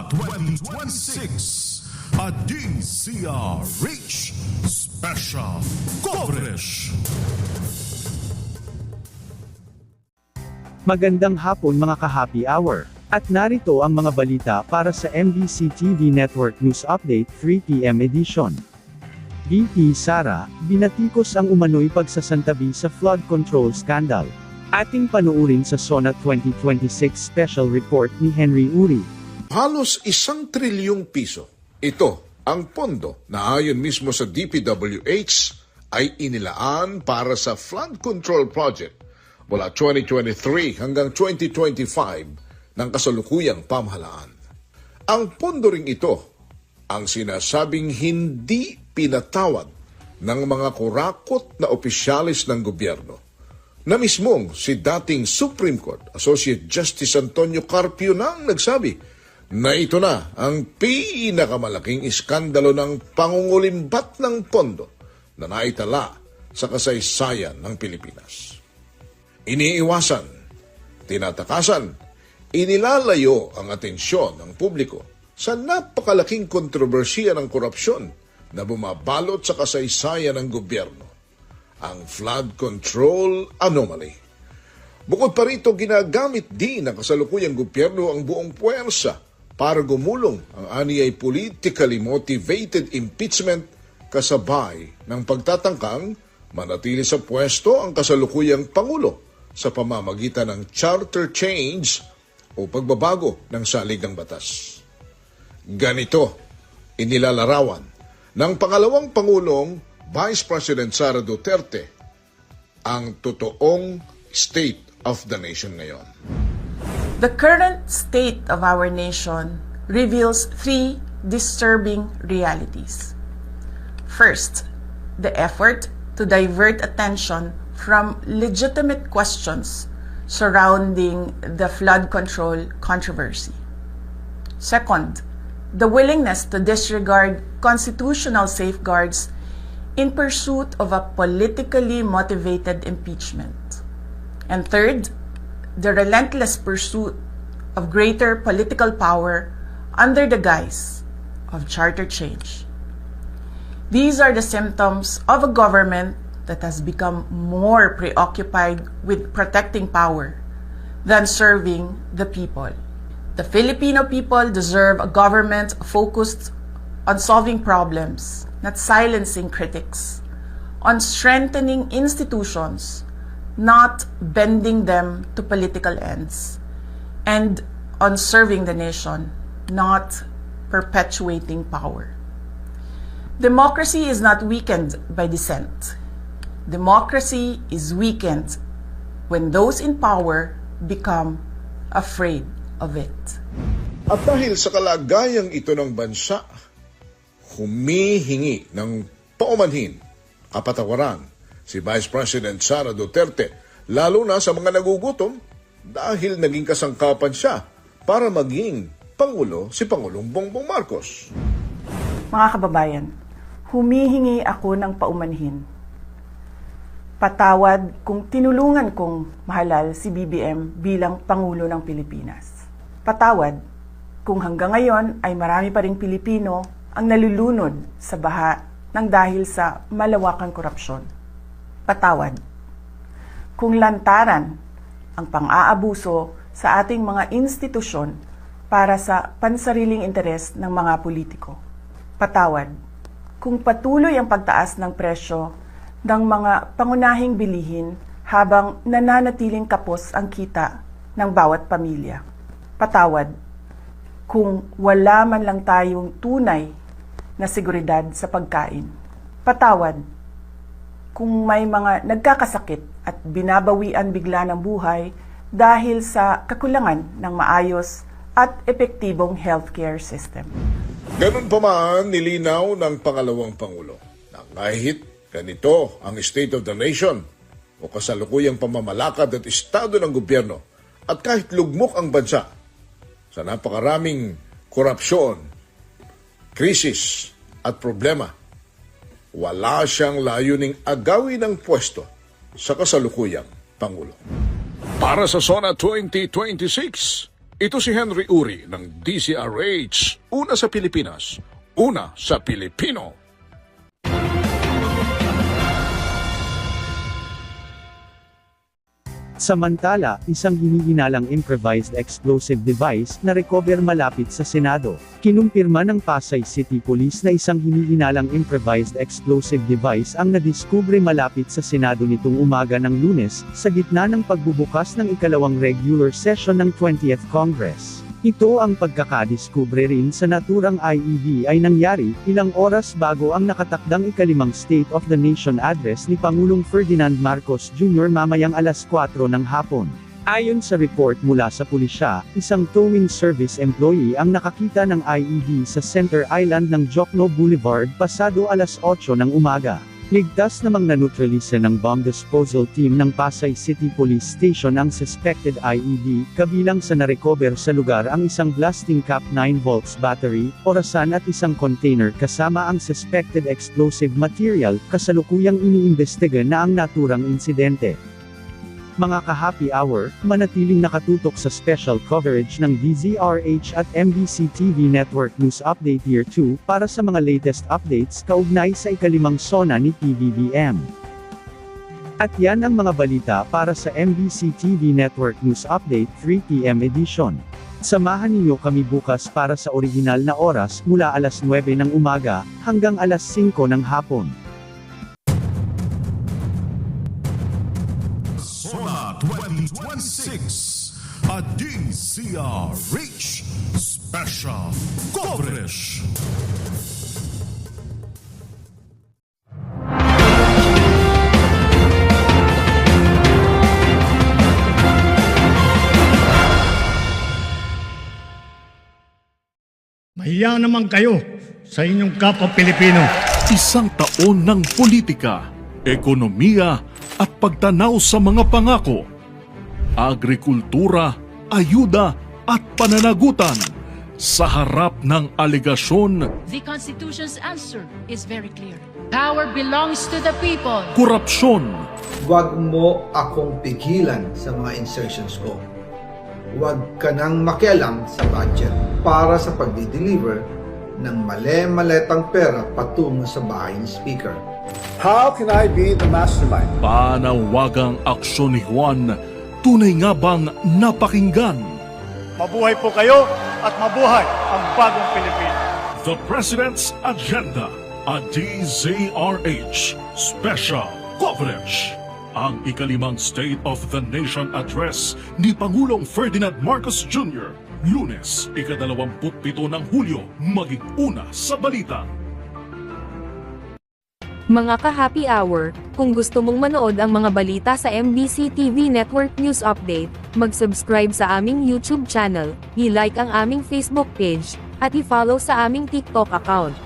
SONA 2026, a DCRH Special Coverage. Magandang hapon mga ka-happy hour. At narito ang mga balita para sa MBC TV Network News Update 3 PM edition. VP Sara, binatikos ang umano'y pagsasantabi sa flood control scandal. Ating panuurin sa SONA 2026 Special Report ni Henry Uri. Halos 1 trilyong piso. Ito ang pondo na ayon mismo sa DPWH ay inilaan para sa flood control project mula 2023 hanggang 2025 ng kasalukuyang pamahalaan. Ang pondo ring ito ang sinasabing hindi pinatawag ng mga kurakot na opisyalis ng gobyerno na mismong si dating Supreme Court Associate Justice Antonio Carpio nang nagsabi na ito na ang pinakamalaking iskandalo ng pangungulimbat ng pondo na naitala sa kasaysayan ng Pilipinas. Iniiwasan, tinatakasan, inilalayo ang atensyon ng publiko sa napakalaking kontrobersiya ng korupsyon na bumabalot sa kasaysayan ng gobyerno, ang flood control anomaly. Bukod pa rito, ginagamit din ng kasalukuyang gobyerno ang buong puwersa para gumulong ang aniyay politically motivated impeachment kasabay ng pagtatangkang manatili sa pwesto ang kasalukuyang Pangulo sa pamamagitan ng charter change o pagbabago ng saligang batas. Ganito inilalarawan ng pangalawang Pangulong Vice President Sara Duterte ang totoong state of the nation ngayon. The current state of our nation reveals 3 disturbing realities. First, the effort to divert attention from legitimate questions surrounding the flood control controversy. Second, the willingness to disregard constitutional safeguards in pursuit of a politically motivated impeachment. And third, the relentless pursuit of greater political power under the guise of charter change. These are the symptoms of a government that has become more preoccupied with protecting power than serving the people. The Filipino people deserve a government focused on solving problems, not silencing critics, on strengthening institutions, not bending them to political ends, and on serving the nation, not perpetuating power. Democracy is not weakened by dissent. Democracy is weakened when those in power become afraid of it. At dahil sa kalagayang ito ng bansa, humihingi ng paumanhin, kapatawaran si Vice President Sara Duterte, lalo na sa mga nagugutom dahil naging kasangkapan siya para maging Pangulo si Pangulong Bongbong Marcos. Mga kababayan, humihingi ako ng paumanhin. Patawad kung tinulungan kong mahalal si BBM bilang Pangulo ng Pilipinas. Patawad kung hanggang ngayon ay marami pa ring Pilipino ang nalulunod sa baha ng dahil sa malawakang korupsyon. Patawad kung lantaran ang pang-aabuso sa ating mga institusyon para sa pansariling interes ng mga politiko. Patawad kung patuloy ang pagtaas ng presyo ng mga pangunahing bilihin habang nananatiling kapos ang kita ng bawat pamilya. Patawad kung wala man lang tayong tunay na seguridad sa pagkain. Patawad kung may mga nagkakasakit at binabawian bigla ng buhay dahil sa kakulangan ng maayos at epektibong healthcare system. Ganun pa man, nilinaw ng pangalawang Pangulo na kahit ganito ang state of the nation o kasalukuyang pamamalakad at estado ng gobyerno at kahit lugmok ang bansa sa napakaraming korupsyon, krisis at problema, wala siyang layuning agawin ang pwesto sa kasalukuyang Pangulo. Para sa SONA 2026, Ito si Henry Uri ng DZRH. Una sa Pilipinas, una sa Pilipino. Samantala, isang hinihinalang improvised explosive device na recover malapit sa Senado. Kinumpirma ng Pasay City Police na isang hinihinalang improvised explosive device ang nadiskubre malapit sa Senado nitong umaga ng Lunes, sa gitna ng pagbubukas ng ikalawang regular session ng 20th Congress. Ito ang pagkakadiskubre rin sa naturang IED ay nangyari, ilang oras bago ang nakatakdang ikalimang State of the Nation address ni Pangulong Ferdinand Marcos Jr. mamayang alas 4 ng hapon. Ayon sa report mula sa pulisya, isang towing service employee ang nakakita ng IED sa Center Island ng Jokno Boulevard pasado alas 8 ng umaga. Ligtas namang naneutralisa ng bomb disposal team ng Pasay City Police Station ang suspected IED, kabilang sa narecover sa lugar ang isang blasting cap 9 volts battery, orasan at isang container kasama ang suspected explosive material, kasalukuyang iniimbestiga na ang naturang insidente. Mga ka-happy hour, manatiling nakatutok sa special coverage ng DZRH at MBC TV Network News Update Year 2 para sa mga latest updates kaugnay sa ikalimang SONA ni PBBM. At yan ang mga balita para sa MBC TV Network News Update 3 PM edition. Samahan ninyo kami bukas para sa original na oras mula alas 9 ng umaga hanggang alas 5 ng hapon. SONA 2026, a DZRH special coverage. Mahiya naman kayo sa inyong kapwa Pilipino. Isang taon ng politika, ekonomiya at pagtanaw sa mga pangako. Agrikultura, ayuda at pananagutan sa harap ng aligasyon, The Constitution's answer is very clear. Power belongs to the people. korupsyon, Huwag mo akong pigilan sa mga insertions ko. Huwag ka nang makialam sa budget para sa pagdi-deliver ng mali-maletang pera patungo sa bahay ni Speaker. How can I be the mastermind? panawagang aksyon ni Juan, tunay nga bang napakinggan? Mabuhay po kayo at mabuhay ang bagong Pilipinas. The President's Agenda, a DZRH special coverage. Ang ikalimang State of the Nation Address ni Pangulong Ferdinand Marcos Jr. Lunes, ika-27 ng Hulyo, maging una sa balita. Mga ka-happy hour, kung gusto mong manood ang mga balita sa MBC TV Network News Update, mag-subscribe sa aming YouTube channel, i-like ang aming Facebook page, at i-follow sa aming TikTok account.